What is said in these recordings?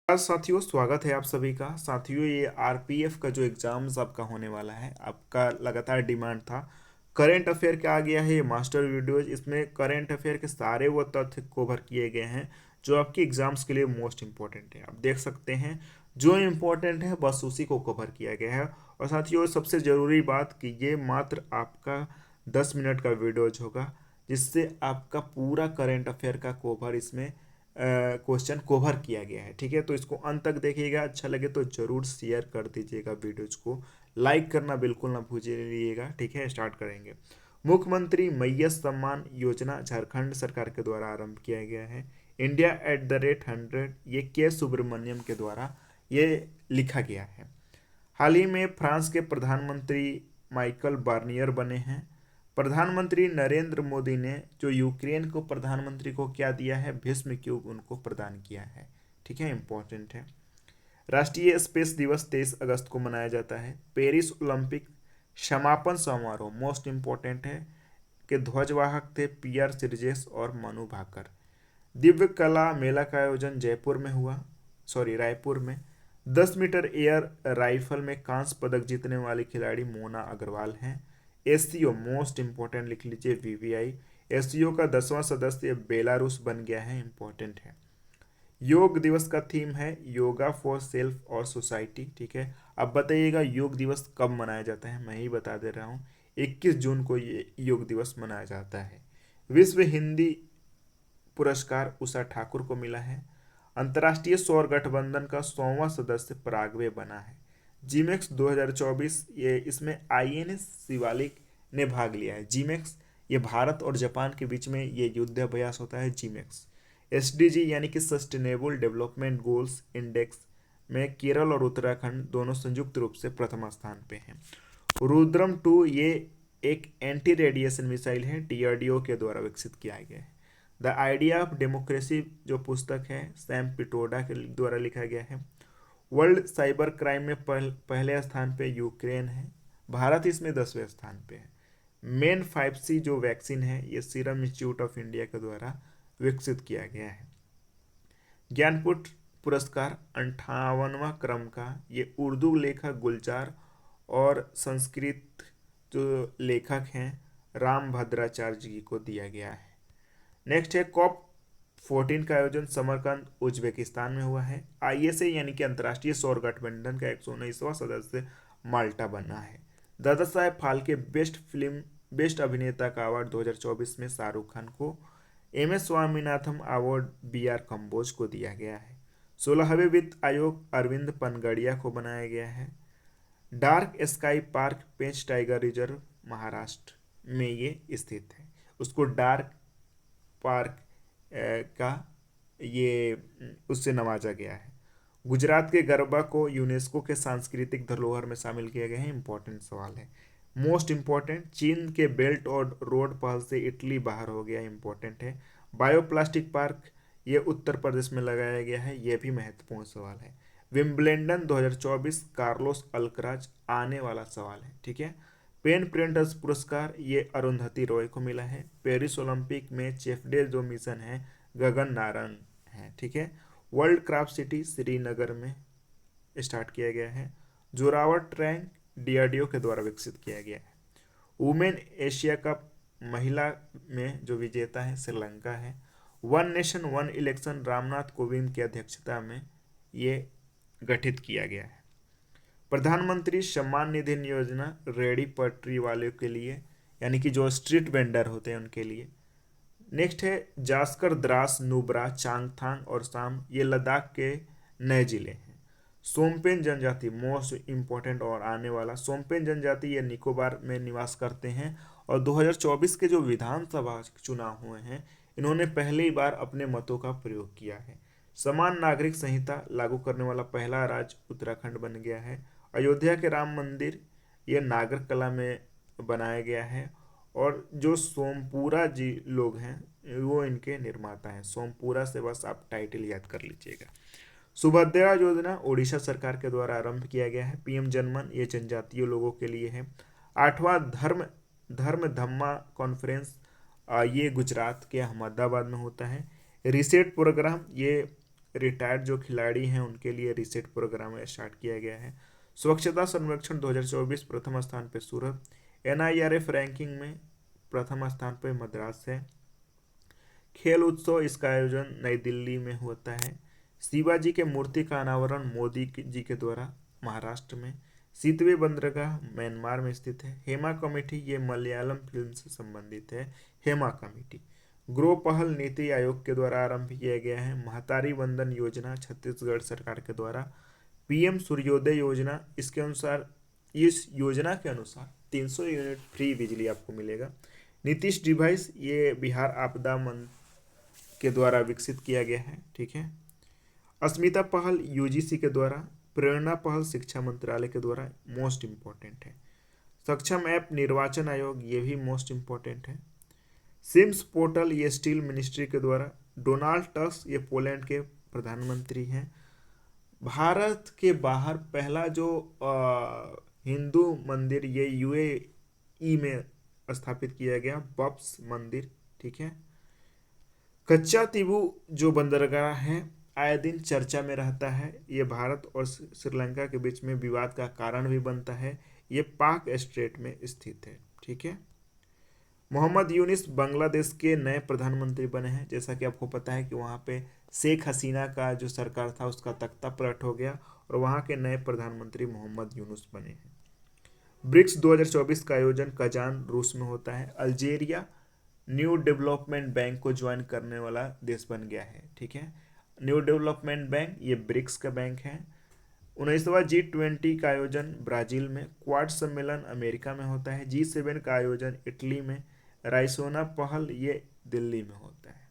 साथियों, स्वागत है आप सभी का। साथियों, ये आरपीएफ का जो एग्जाम्स आपका होने वाला है, आपका लगातार डिमांड था। करंट अफेयर क्या आ गया है, ये मास्टर वीडियोज, इसमें करंट अफेयर के सारे वो तथ्य कवर किए गए हैं जो आपके एग्जाम्स के लिए मोस्ट इंपॉर्टेंट है। आप देख सकते हैं जो इम्पोर्टेंट है बस उसी को कवर किया गया है। और साथियों, सबसे ज़रूरी बात कि ये मात्र आपका 10 मिनट का वीडियोज होगा, जिससे आपका पूरा करंट अफेयर का कवर इसमें क्वेश्चन कवर किया गया है। ठीक है, तो इसको अंत तक देखिएगा। अच्छा लगे तो जरूर शेयर कर दीजिएगा वीडियोज को, लाइक करना बिल्कुल ना भूलिएगा। ठीक है, स्टार्ट करेंगे। मुख्यमंत्री मैया सम्मान योजना झारखंड सरकार के द्वारा आरंभ किया गया है। इंडिया @100, ये के सुब्रमण्यम के द्वारा ये लिखा गया है। हाल ही में फ्रांस के प्रधानमंत्री माइकल बार्नियर बने हैं। प्रधानमंत्री नरेंद्र मोदी ने जो यूक्रेन को प्रधानमंत्री को क्या दिया है, भीष्म क्यूब उनको प्रदान किया है। ठीक है, इंपॉर्टेंट है। राष्ट्रीय स्पेस दिवस 23 अगस्त को मनाया जाता है। पेरिस ओलंपिक समापन समारोह मोस्ट इंपॉर्टेंट है कि ध्वजवाहक थे पीआर सिरजेस और मनु भाकर। दिव्य कला मेला का आयोजन जयपुर में हुआ, रायपुर में। 10 मीटर एयर राइफल में कांस्य पदक जीतने वाली खिलाड़ी मोना अग्रवाल हैं। एससीओ मोस्ट इंपॉर्टेंट लिख लीजिए, वीवीआई। एससीओ का 10वां सदस्य बेलारूस बन गया है, इंपॉर्टेंट है। योग दिवस का थीम है योगा फॉर सेल्फ और सोसाइटी। ठीक है, अब बताइएगा योग दिवस कब मनाया जाता है, मैं ही बता दे रहा हूँ। 21 जून को ये योग दिवस मनाया जाता है। विश्व हिंदी पुरस्कार उषा ठाकुर को मिला है। अंतर्राष्ट्रीय सौर गठबंधन का 100वां सदस्य पराग्वे बना है। जीमेक्स 2024, ये इसमें आईएनएस शिवालिक ने भाग लिया है। जीमेक्स ये भारत और जापान के बीच में ये युद्धाभ्यास होता है। जीमेक्स एसडीजी यानी कि सस्टेनेबल डेवलपमेंट गोल्स इंडेक्स में केरल और उत्तराखंड दोनों संयुक्त रूप से प्रथम स्थान पे हैं। रुद्रम 2 ये एक एंटी रेडिएशन मिसाइल है, डीआरडीओ के द्वारा विकसित किया गया है। द आइडिया ऑफ डेमोक्रेसी जो पुस्तक है सैम पिटोडा के द्वारा लिखा गया है। वर्ल्ड साइबर क्राइम में पहले स्थान पे यूक्रेन है, भारत इसमें 10वें स्थान पे है। मेन 5C जो वैक्सीन है ये सीरम इंस्टीट्यूट ऑफ इंडिया के द्वारा विकसित किया गया है। ज्ञानपीठ पुरस्कार 58वां क्रम का ये उर्दू लेखक गुलजार और संस्कृत जो लेखक हैं राम भद्राचार्य जी को दिया गया है। नेक्स्ट है कॉप 14 का आयोजन समरकंद उज्बेकिस्तान में हुआ है। आईएसए यानी कि अंतर्राष्ट्रीय सौर गठबंधन का 119वां सदस्य माल्टा बना है। दादा साहेब फाल्के बेस्ट अभिनेता का अवार्ड 2024 में शाहरुख खान को। MS Swaminathan award BR Kamboj को दिया गया है। 16वें वित्त आयोग अरविंद पनगड़िया को बनाया गया है। डार्क स्काई पार्क पेंच टाइगर रिजर्व महाराष्ट्र में ये स्थित है। उसको डार्क पार्क का ये उससे नवाजा गया है। गुजरात के गरबा को यूनेस्को के सांस्कृतिक धरोहर में शामिल किया गया है, इंपॉर्टेंट सवाल है। मोस्ट इंपॉर्टेंट, चीन के बेल्ट और रोड पहल से इटली बाहर हो गया, इंपॉर्टेंट है। बायोप्लास्टिक पार्क ये उत्तर प्रदेश में लगाया गया है, ये भी महत्वपूर्ण सवाल है। विम्बलेंडन 2024 कार्लोस अल्कराज आने वाला सवाल है। ठीक है। पेन प्रिंटर्स पुरस्कार ये अरुंधति रॉय को मिला है। पेरिस ओलंपिक में चेफडे जो मिशन है गगन नारंग है। ठीक है। वर्ल्ड क्राफ्ट सिटी श्रीनगर में स्टार्ट किया गया है। जोरावर ट्रैंक डीआरडीओ के द्वारा विकसित किया गया है। वुमेन एशिया कप महिला में जो विजेता है श्रीलंका है। One nation one election Ramnath Kovind की अध्यक्षता में ये गठित किया गया है। प्रधानमंत्री सम्मान निधि योजना रेडी पटरी वालों के लिए, यानी कि जो स्ट्रीट वेंडर होते हैं उनके लिए। नेक्स्ट है जास्कर, द्रास, नुब्रा, चांगथांग और साम, ये लद्दाख के नए जिले हैं। सोमपेन जनजाति मोस्ट इंपॉर्टेंट और आने वाला, सोमपेन जनजाति ये निकोबार में निवास करते हैं और 2024 के जो विधानसभा चुनाव हुए हैं इन्होंने पहली बार अपने मतों का प्रयोग किया है। समान नागरिक संहिता लागू करने वाला पहला राज्य उत्तराखंड बन गया है। अयोध्या के राम मंदिर ये नागर कला में बनाया गया है और जो सोमपुरा जी लोग हैं वो इनके निर्माता हैं। सोमपुरा से बस आप टाइटल याद कर लीजिएगा। सुभद्रा योजना उड़ीसा सरकार के द्वारा आरंभ किया गया है। पीएम जनमन ये जनजातीय लोगों के लिए है। 8वां धर्म धम्मा कॉन्फ्रेंस ये गुजरात के अहमदाबाद में होता है। रिसेट प्रोग्राम ये रिटायर्ड जो खिलाड़ी हैं उनके लिए रिसेट प्रोग्राम स्टार्ट किया गया है। स्वच्छता सर्वेक्षण 2024 प्रथम स्थान पे सूरत। NIRF रैंकिंग में प्रथम स्थान पे मद्रास है। खेल उत्सव, इसका आयोजन नई दिल्ली में होता है। शिवाजी के मूर्ति का अनावरण मोदी जी के द्वारा महाराष्ट्र में। सीतवे बंदरगाह म्यांमार में स्थित है। हेमा कमेटी, ये मलयालम फिल्म से संबंधित है। हेमा कमेटी ग्रो पहल नीति आयोग के द्वारा आरंभ किया गया है। महतारी वंदन योजना छत्तीसगढ़ सरकार के द्वारा। PM सूर्योदय योजना, इसके अनुसार, इस योजना के अनुसार 300 यूनिट फ्री बिजली आपको मिलेगा। नीतीश डिवाइस, ये बिहार आपदा के द्वारा विकसित किया गया है। ठीक है। अस्मिता पहल UGC के द्वारा। प्रेरणा पहल शिक्षा मंत्रालय के द्वारा। मोस्ट इंपॉर्टेंट है। सक्षम ऐप निर्वाचन आयोग, ये भी मोस्ट इंपॉर्टेंट है। सिम्स पोर्टल, ये स्टील मिनिस्ट्री के द्वारा। डोनाल्ड टस्क, ये पोलैंड के प्रधानमंत्री हैं। भारत के बाहर पहला जो हिंदू मंदिर, ये UAE में स्थापित किया गया, बब्स मंदिर। ठीक है। कच्चा तीबू जो बंदरगाह है, आए दिन चर्चा में रहता है। ये भारत और श्रीलंका के बीच में विवाद का कारण भी बनता है। ये पाक स्ट्रेट में स्थित है। ठीक है। मोहम्मद यूनिस बांग्लादेश के नए प्रधानमंत्री बने हैं। जैसा कि आपको पता है कि वहाँ पे शेख हसीना का जो सरकार था उसका तख्ता पलट हो गया और वहाँ के नए प्रधानमंत्री मोहम्मद यूनुस बने हैं। ब्रिक्स 2024 का आयोजन कजान, रूस में होता है। अल्जेरिया न्यू डेवलपमेंट बैंक को ज्वाइन करने वाला देश बन गया है। ठीक है। न्यू डेवलपमेंट बैंक, ये ब्रिक्स का बैंक है। 19वां G20 का आयोजन ब्राजील में। क्वाड सम्मेलन अमेरिका में होता है। G7 का आयोजन इटली में। राइसोना पहल, ये दिल्ली में होता है।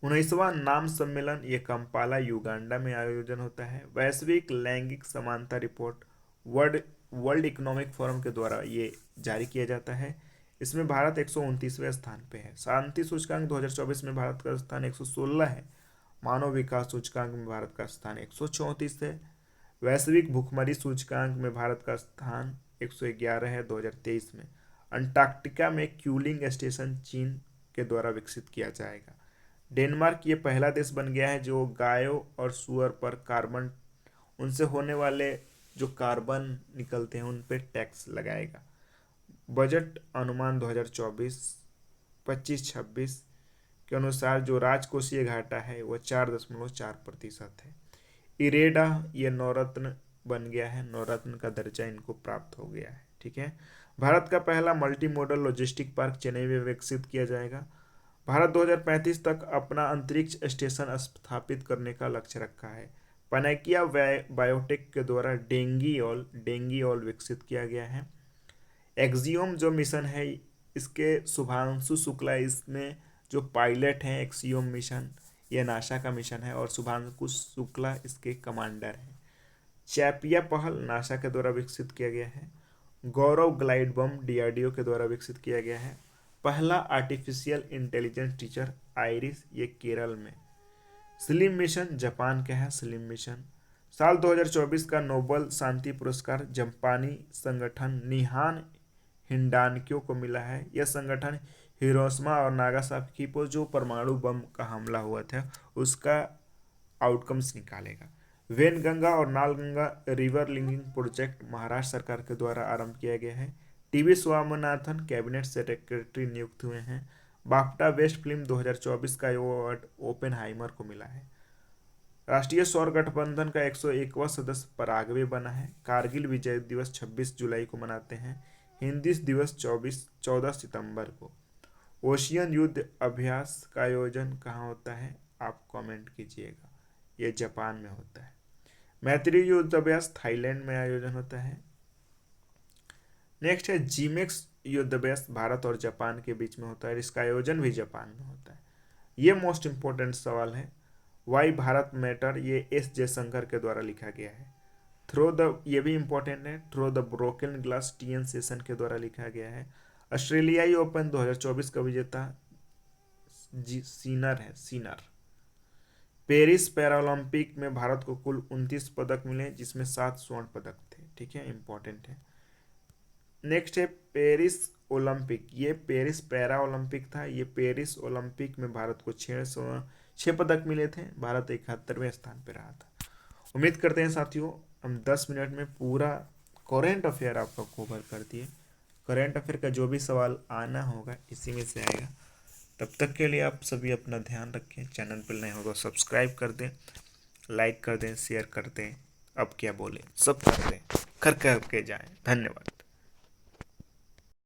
19वां नाम सम्मेलन, ये कंपाला युगांडा में आयोजन होता है। वैश्विक लैंगिक समानता रिपोर्ट वर्ल्ड इकोनॉमिक फोरम के द्वारा ये जारी किया जाता है। इसमें भारत 129वें स्थान पे है। शांति सूचकांक 2024 में भारत का स्थान 116 है। मानव विकास सूचकांक में भारत का स्थान 134 है। वैश्विक भूखमरी सूचकांक में भारत का स्थान 111 है 2023 में। अंटार्कटिका में क्यूलिंग स्टेशन चीन के द्वारा विकसित किया जाएगा। डेनमार्क ये पहला देश बन गया है जो गायों और सुअर पर कार्बन, उनसे होने वाले जो कार्बन निकलते हैं उन पर टैक्स लगाएगा। बजट अनुमान 2024-25-26 के अनुसार जो राजकोषीय घाटा है वो 4.4% है। इरेडा, ये नवरत्न बन गया है, नवरत्न का दर्जा इनको प्राप्त हो गया है। ठीक है। भारत का पहला multi modal logistic park Chennai में विकसित किया जाएगा। भारत 2035 तक अपना अंतरिक्ष स्टेशन स्थापित करने का लक्ष्य रखा है। पनाकिया बायोटेक के द्वारा डेंगीऑल विकसित किया गया है। एक्सियोम जो मिशन है, इसके शुभांशु शुक्ला इसमें जो पायलट हैं। एक्सियोम मिशन ये नासा का मिशन है और शुभांशु शुक्ला इसके कमांडर हैं। चैपिया पहल नासा के द्वारा विकसित किया गया है। गौरव ग्लाइड बम DRDO के द्वारा विकसित किया गया है। पहला आर्टिफिशियल इंटेलिजेंस टीचर आइरिस, ये केरल में। स्लिम मिशन जापान का है। स्लिम मिशन साल 2024 का नोबेल शांति पुरस्कार जापानी संगठन निहान हिंडानक्यो को मिला है। यह संगठन हिरोशिमा और नागासाकी पर जो परमाणु बम का हमला हुआ था उसका आउटकम्स निकालेगा। वेनगंगा और नालगंगा रिवर लिंकिंग प्रोजेक्ट महाराष्ट्र सरकार के द्वारा आरंभ किया गया है। TB स्वामीनाथन कैबिनेट सेक्रेटरी नियुक्त हुए हैं। बाफ्टा बेस्ट फिल्म 2024 का अवार्ड ओपेनहाइमर को मिला है। राष्ट्रीय सौर गठबंधन का 101वां सदस्य पराग्वे बना है। कारगिल विजय दिवस 26 जुलाई को मनाते हैं। हिंदी दिवस 14 सितंबर को। ओशियन युद्ध अभ्यास का आयोजन कहाँ होता है, आप कमेंट कीजिएगा। ये जापान में होता है। मैत्री युद्ध अभ्यास थाईलैंड में आयोजन होता है। नेक्स्ट है जीमेक्स युद्ध अभ्यास, भारत और जापान के बीच में होता है। इसका आयोजन भी जापान में होता है। ये मोस्ट इंपोर्टेंट सवाल है। वाई भारत मैटर, ये S जयशंकर के द्वारा लिखा गया है। थ्रो द, ये भी इंपॉर्टेंट है, throw the broken glass TN सेशन के द्वारा लिखा गया है। ऑस्ट्रेलियाई ओपन 2024 का विजेता सीनर है। सीनर। पेरिस पैरालंपिक में भारत को कुल 29 पदक मिले जिसमें 7 स्वर्ण पदक थे। ठीक है, इंपॉर्टेंट है। नेक्स्ट है पेरिस ओलंपिक, ये पेरिस पैरा ओलंपिक था। ये पेरिस ओलंपिक में भारत को 6 6 पदक मिले थे, भारत 71वें स्थान पर रहा था। उम्मीद करते हैं साथियों हम 10 मिनट में पूरा करंट अफेयर आपका कवर कर दिए। करंट अफेयर का जो भी सवाल आना होगा इसी में से आएगा। तब तक के लिए आप सभी अपना ध्यान रखें। चैनल पर नए हो तो सब्सक्राइब कर दें, लाइक कर दें, शेयर कर दें, अब क्या बोले सब कर दें, कर करके जाएं। धन्यवाद।